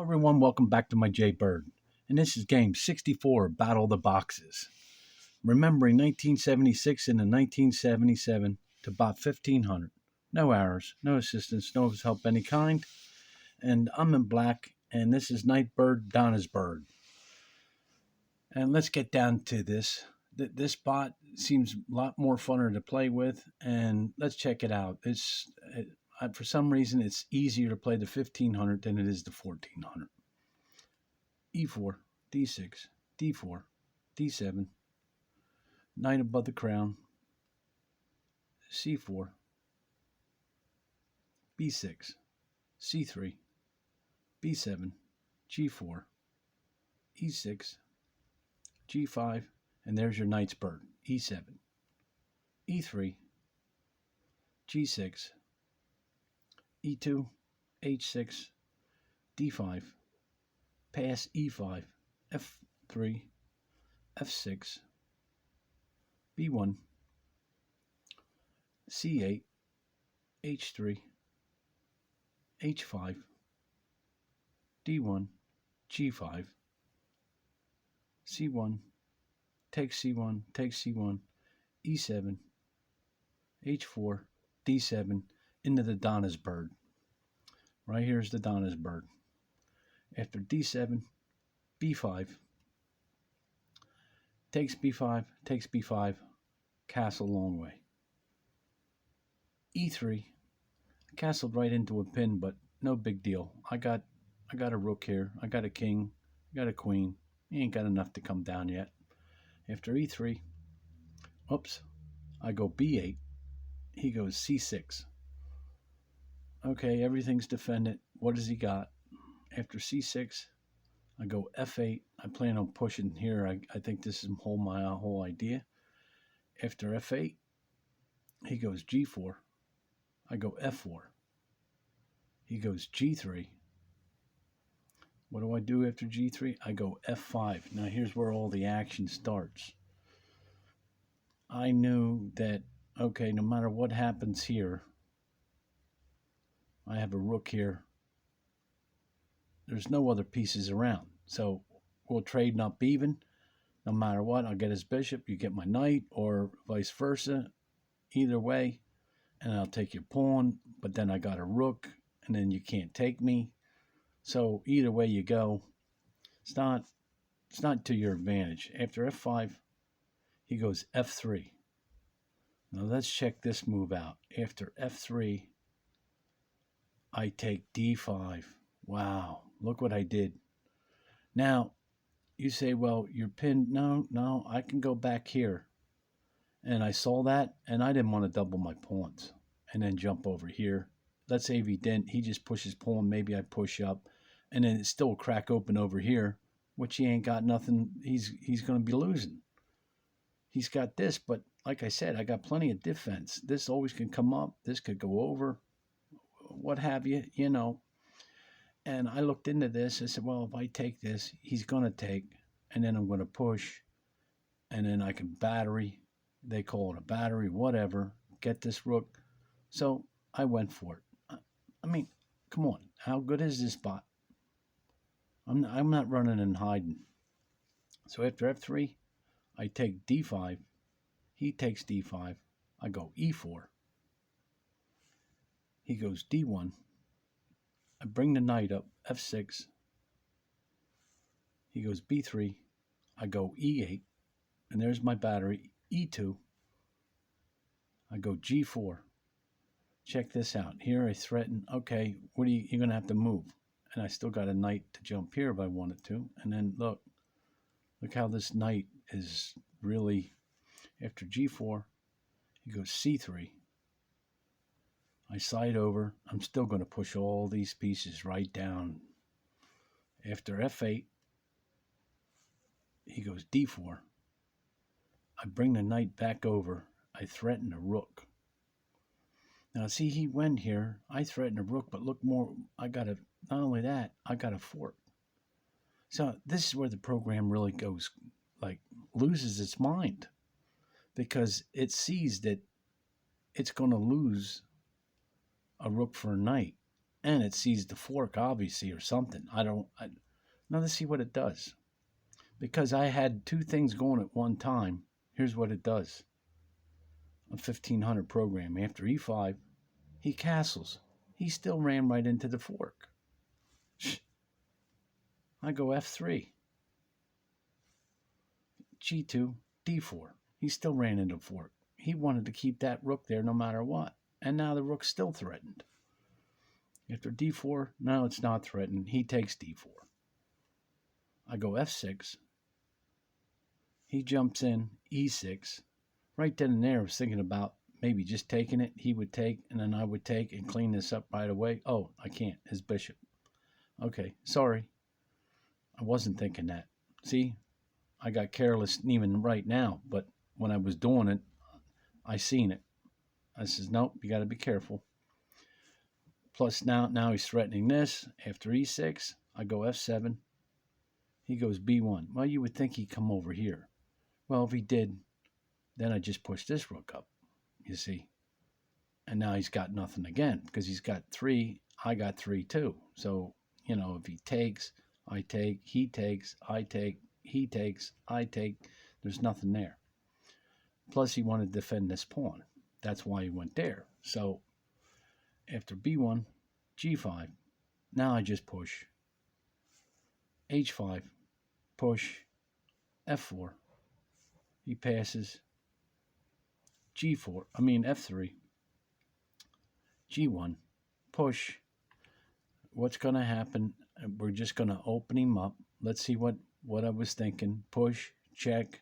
Everyone, welcome back to my Jay Bird. And this is game 64, Battle of the Boxes. Remembering 1976 into 1977 to bot 1500. No errors, no assistance, no help any kind. And I'm in black, and this is Nightbird, Donna's Bird. And let's get down to this. This bot seems a lot more funner to play with, and let's check it out. For some reason, it's easier to play the 1500 than it is the 1400. E4, D6, D4, D7, knight above the crown, C4, B6, C3, B7, G4, E6, G5, and there's your knight's bird, E7, E3, G6, E2, H6, D5, pass E5, F3, F6, B1, C8, H3, H5, D1, G5, C1, takes C1, takes C1, E7, H4, D7, into the Donna's bird. Right here's the Donna's bird. After D7, B5, takes B5, takes B5, castle long way. E3, castled right into a pin, but no big deal. I got a rook here, I got a king, I got a queen. He ain't got enough to come down yet. After E3, oops, I go B8, he goes C6. Okay, everything's defended. What does he got? After C6, I go F8. I plan on pushing here. I think this is my whole idea. After F8, he goes G4. I go F4. He goes G3. What do I do after G3? I go F5. Now here's where all the action starts. I knew that, okay, no matter what happens here, I have a rook here. There's no other pieces around. So we'll trade up even. No matter what, I'll get his bishop, you get my knight, or vice versa. Either way, and I'll take your pawn, but then I got a rook, and then you can't take me. So either way you go, it's not to your advantage. After F5, he goes F3. Now let's check this move out. After F3, I take D5. Wow, look what I did. Now, you say, well, you're pinned. No, I can go back here. And I saw that, and I didn't want to double my pawns and then jump over here. Let's say if he didn't, he just pushes pawn, maybe I push up, and then it's still crack open over here, which he ain't got nothing. He's going to be losing. He's got this, but like I said, I got plenty of defense. This always can come up. This could go over, what have you, And I looked into this. I said, well, if I take this, he's going to take, and then I'm going to push, and then I can battery. They call it a battery, whatever. Get this rook. So I went for it. I mean, come on. How good is this bot? I'm not running and hiding. So after F3, I take D5. He takes D5. I go E4. He goes D1. I bring the knight up, F6. He goes B3. I go E8. And there's my battery, E2. I go G4. Check this out. Here I threaten, okay, you're going to have to move. And I still got a knight to jump here if I wanted to. And then look how this knight is really, after G4, he goes C3. I slide over. I'm still going to push all these pieces right down. After F8, he goes D4. I bring the knight back over. I threaten a rook. Now, see, he went here. I threatened a rook, but look more. Not only that, I got a fork. So this is where the program really goes, loses its mind. Because it sees that it's going to lose a rook for a knight. and it sees the fork, obviously, or something. Now let's see what it does. Because I had two things going at one time, here's what it does. A 1500 program. After E5, he castles. He still ran right into the fork. I go F3. G2, D4. He still ran into the fork. He wanted to keep that rook there no matter what. And now the rook's still threatened. After D4, now it's not threatened. He takes D4. I go F6. He jumps in, E6. Right then and there, I was thinking about maybe just taking it. He would take, and then I would take and clean this up right away. Oh, I can't. His bishop. Okay, sorry. I wasn't thinking that. See, I got careless even right now, but when I was doing it, I seen it. I says, nope, you got to be careful. Plus now he's threatening this. After E6, I go F7. He goes B1. Well, you would think he'd come over here. Well, if he did, then I just push this rook up, you see. And now he's got nothing again because he's got 3. I got 3 too. So, if he takes, I take, he takes, I take, he takes, I take, there's nothing there. Plus, he wanted to defend this pawn. That's why he went there. So, after B1, G5, now I just push. H5, push, F4. He passes. F3. G1, push. What's going to happen? We're just going to open him up. Let's see what I was thinking. Push, check.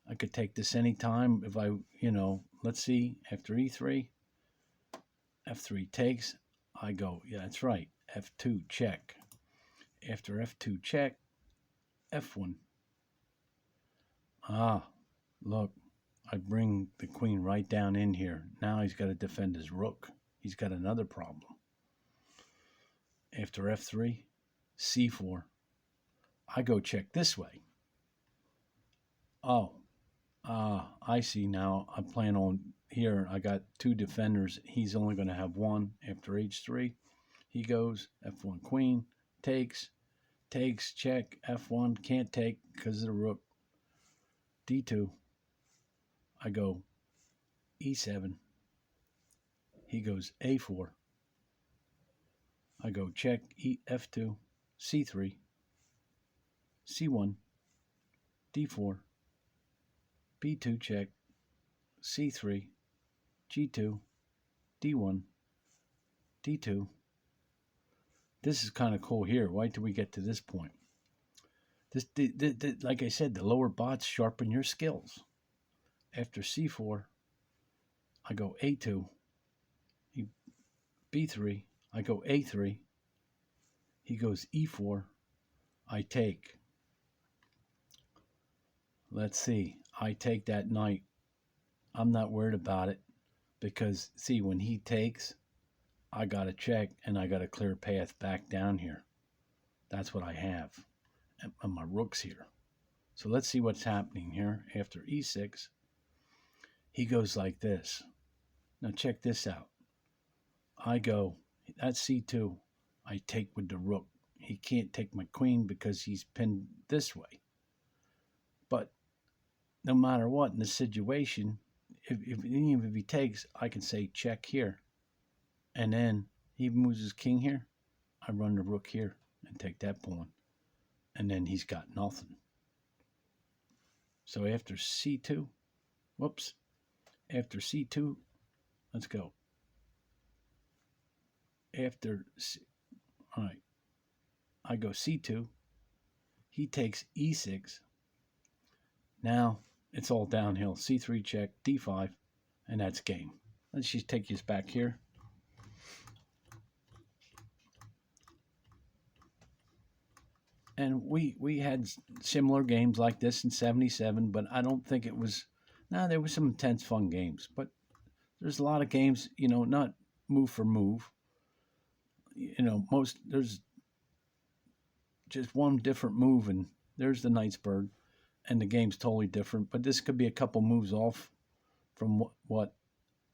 I could take this anytime if let's see. After E3, F3 takes. I go, yeah, that's right. F2, check. After F2, check. F1. Look, I bring the queen right down in here. Now he's got to defend his rook. He's got another problem. After F3, C4. I go check this way. I see now. I plan on here. I got 2 defenders. He's only going to have 1. After H3, he goes F1 queen, takes, check, F1, can't take because of the rook. D2. I go E7. He goes A4. I go check, F2, C3, C1, D4, B2 check, C3, G2, D1, D2. This is kind of cool here. Why did we get to this point? Like I said, the lower bots sharpen your skills. After C4, I go A2, B3, I go A3, he goes E4, I take. Let's see, I take that knight. I'm not worried about it because, see, when he takes, I got to check and I got a clear path back down here. That's what I have. And my rook's here. So let's see what's happening here. After E6, he goes like this. Now check this out. I go, that's C2. I take with the rook. He can't take my queen because he's pinned this way. But no matter what in this situation, even if he takes, I can say check here. And then he moves his king here. I run the rook here and take that pawn. And then he's got nothing. So after C2, after C2, let's go. All right, I go C2. He takes E6. Now it's all downhill. C3 check, D5, and that's game. Let's just take this back here. And we had similar games like this in 77, but I don't think it was... there were some intense fun games, but there's a lot of games, not move for move. There's just one different move, and there's the Knightsburg, and the game's totally different. But this could be a couple moves off from what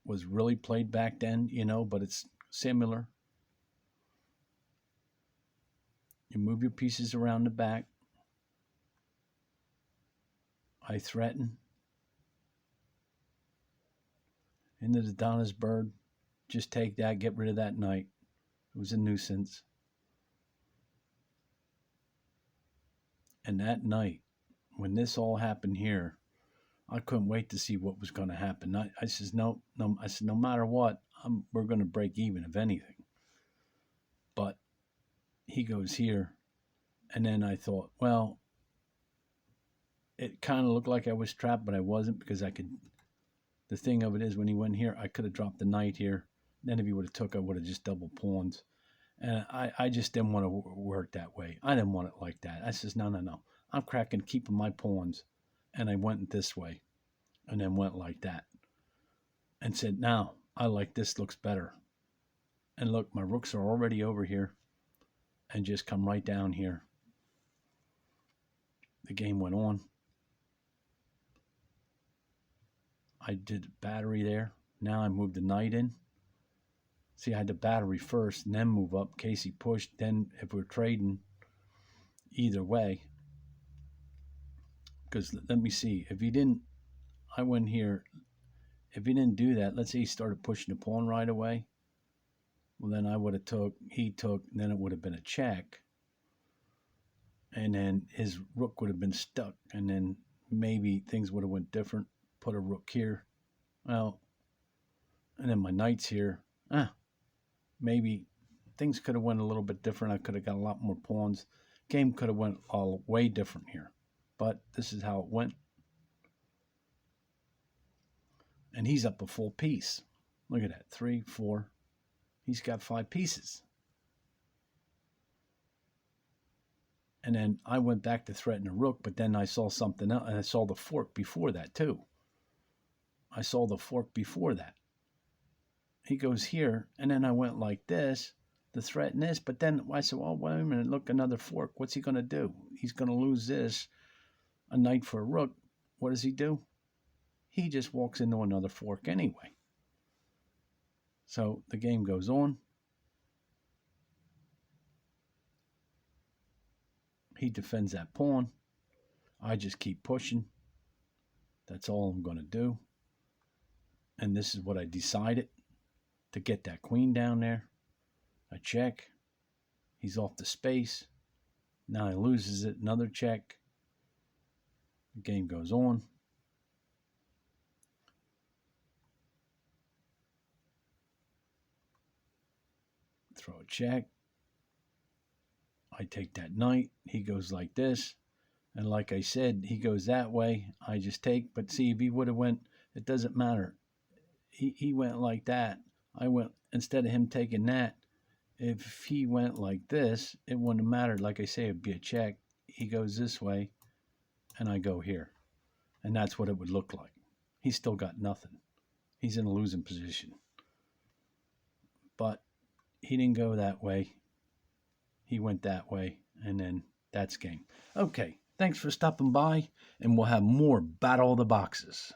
was really played back then, but it's similar. You move your pieces around the back. I threaten. Into the Donna's bird. Just take that, get rid of that knight. It was a nuisance. And that night, when this all happened here, I couldn't wait to see what was going to happen. I says, no. I said, no matter what, we're going to break even, if anything. But he goes here. And then I thought, well, it kind of looked like I was trapped, but I wasn't, because I could. The thing of it is, when he went here, I could have dropped the knight here. Then if he would have took, I would have just doubled pawns. And I just didn't want to work that way. I didn't want it like that. I says, no. I'm cracking, keeping my pawns. And I went this way. And then went like that. And said, now, I like this, looks better. And look, my rooks are already over here. And just come right down here. The game went on. I did battery there. Now I moved the knight in. See, I had the battery first and then move up. Casey pushed. Then if we're trading, either way. Because let me see. If he didn't, I went here. If he didn't do that, let's say he started pushing the pawn right away. Well, then I would have took, he took, and then it would have been a check. And then his rook would have been stuck. And then maybe things would have went different. Put a rook here. Well, and then my knight's here. Maybe things could have went a little bit different. I could have got a lot more pawns. Game could have went all way different here. But this is how it went. And he's up a full piece. Look at that. 3, 4. He's got 5 pieces. And then I went back to threaten a rook, but then I saw something else, and I saw the fork before that too. I saw the fork before that. He goes here, and then I went like this to threaten this, but then I said, well, wait a minute, look, another fork. What's he going to do? He's going to lose this, a knight for a rook. What does he do? He just walks into another fork anyway. So the game goes on. He defends that pawn. I just keep pushing. That's all I'm going to do. And this is what I decided. To get that queen down there. I check. He's off the space. Now he loses it. Another check. The game goes on. Throw a check. I take that knight. He goes like this. And like I said, he goes that way. I just take. But see, if he would have went, it doesn't matter. He went like that. I went, instead of him taking that, if he went like this, it wouldn't have mattered. Like I say, it'd be a check. He goes this way, and I go here. And that's what it would look like. He's still got nothing. He's in a losing position. But he didn't go that way. He went that way, and then that's game. Okay, thanks for stopping by, and we'll have more Battle of the Boxes.